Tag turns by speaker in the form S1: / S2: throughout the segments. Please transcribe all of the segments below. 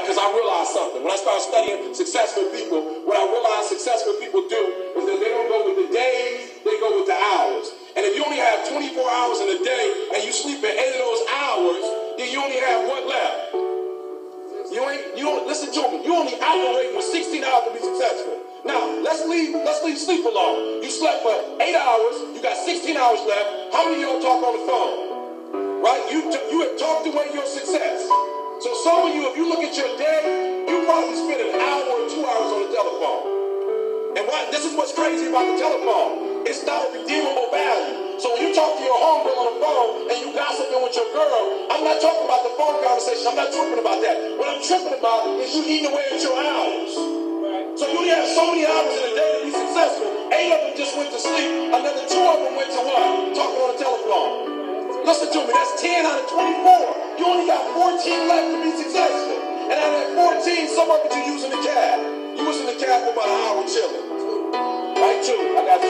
S1: Because I realized something. When I started studying successful people, what I realized successful people do is that they don't go with the days, they go with the hours. And if you only have 24 hours in a day and you sleep in 8 of those hours, then you only have what left? You don't listen to me. You only operate with 16 hours to be successful. Now, let's leave sleep alone. You slept for 8 hours, you got 16 hours left. How many of y'all talk on the phone? Right? You have talked away your success. So some of you, if you look at your day, you probably spend an hour or 2 hours on the telephone. And this is what's crazy about the telephone. It's not a redeemable value. So when you talk to your homegirl on the phone and you gossiping with your girl, I'm not talking about the phone conversation. I'm not tripping about that. What I'm tripping about is you eating away at your hours. So you only have so many hours in a day to be successful. 8 of them just went to sleep. Another 2 of them went to what? Talking on the telephone. Listen to me. That's 10 out of 24. You only got 14 left to be successful. And out of that 14, some of it you using the cab. You was in the cab for about an hour chilling. Right, 2. I got 2.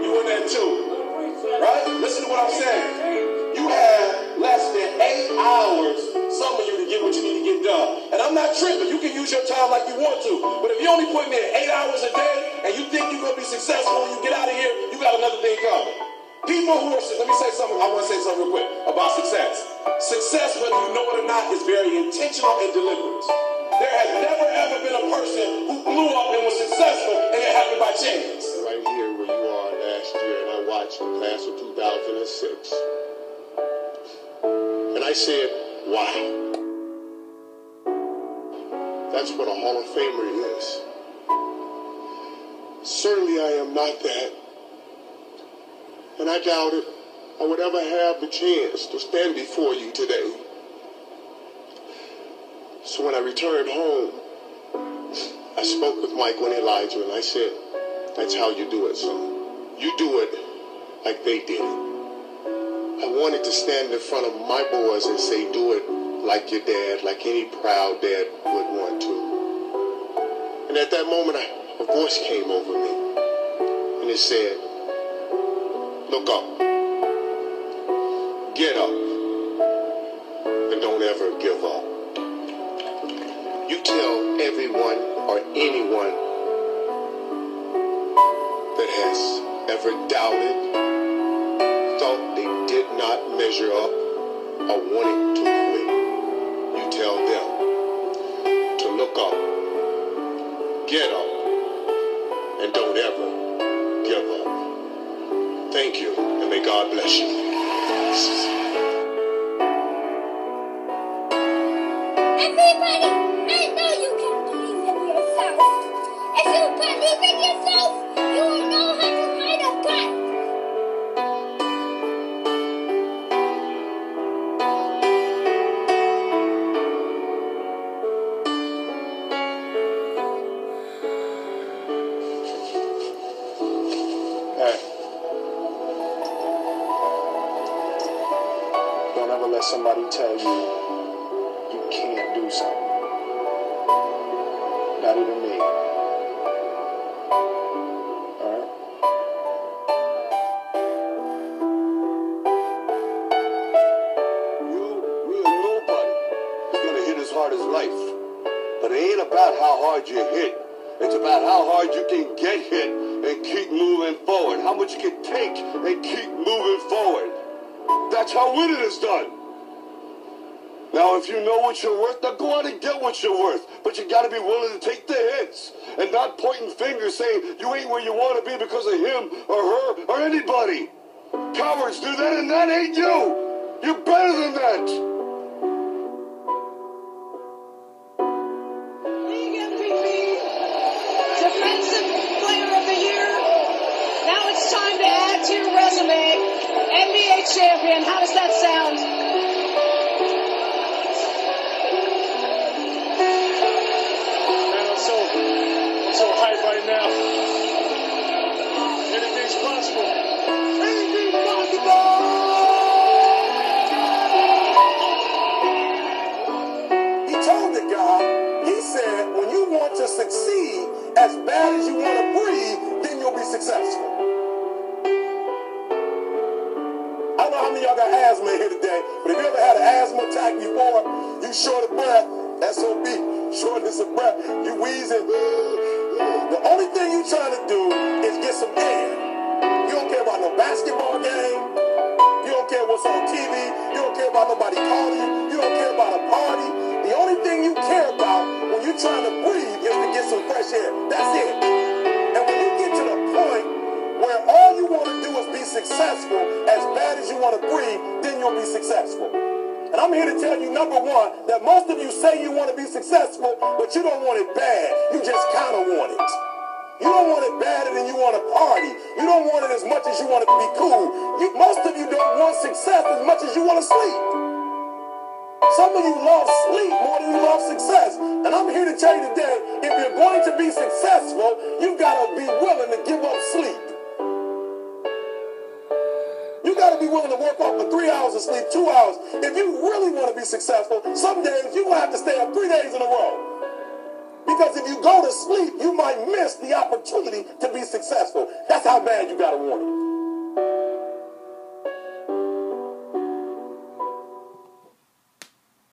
S1: You in there 2. Right? Listen to what I'm saying. You have less than 8 hours, some of you, to get what you need to get done. And I'm not tripping. You can use your time like you want to. But if you're only putting in 8 hours a day and you think you're going to be successful when you get out of here, you got another thing coming. People who are, let me say something, I want to say something real quick about success. Success, whether you know it or not, is very intentional and deliberate. There has never ever been a person who blew up and was successful and it happened by chance.
S2: Right here where you are last year, and I watched the class of 2006. And I said, wow. That's what a Hall of Famer is. Certainly I am not that. And I doubted I would ever have the chance to stand before you today. So when I returned home, I spoke with Michael and Elijah, and I said, that's how you do it, son. You do it like they did it. I wanted to stand in front of my boys and say, do it like your dad, like any proud dad would want to. And at that moment, a voice came over me, and it said, look up, get up, and don't ever give up. You tell everyone or anyone that has ever doubted, thought they did not measure up, or wanted to quit. You tell them to look up, get up, and don't ever give up. Thank you, and may God bless you.
S3: Everybody, I know you can believe in yourself. If you believe in yourself, you will know how to ride a bike.
S2: Hey. Don't ever let somebody tell you you can't do something. Not even me. Alright? You and nobody is gonna hit as hard as life. But it ain't about how hard you hit. It's about how hard you can get hit and keep moving forward. How much you can take and keep moving forward. That's how winning is done. Now, if you know what you're worth, now go out and get what you're worth. But you got to be willing to take the hits and not pointing fingers saying you ain't where you want to be because of him or her or anybody. Cowards do that, and that ain't you. You're better than that.
S4: League MVP, Defensive Player of the Year. Now it's time to add to your resume. NBA champion. How does that sound?
S5: So hype right now. Anything's possible.
S2: Anything's possible!
S1: He told the guy, he said, when you want to succeed as bad as you want to breathe, then you'll be successful. I don't know how many of y'all got asthma in here today, but if you ever had an asthma attack before, you short of breath, SOB, shortness of breath. You wheezing. The only thing you trying to do is get some air. You don't care about no basketball game. You don't care what's on TV. You don't care about nobody calling you. You don't care about a party. The only thing you care about when you're trying to breathe is to get some fresh air. That's it. And when you get to the point where all you want to do is be successful as bad as you want to breathe, then you'll be successful. And I'm here to tell you, number one, that most of you say you want to be successful, but you don't want it bad. You just kind of want it. You don't want it badder than you want to party. You don't want it as much as you want it to be cool. Most of you don't want success as much as you want to sleep. Some of you love sleep more than you love success. And I'm here to tell you today, if you're going to be successful, you've got to be willing to give up sleep. You got to be willing to work off for 3 hours of sleep, 2 hours. If you really want to be successful, some days you're going to have to stay up 3 days in a row. Because if you go to sleep, you might miss the opportunity to be successful. That's how bad you got to want it.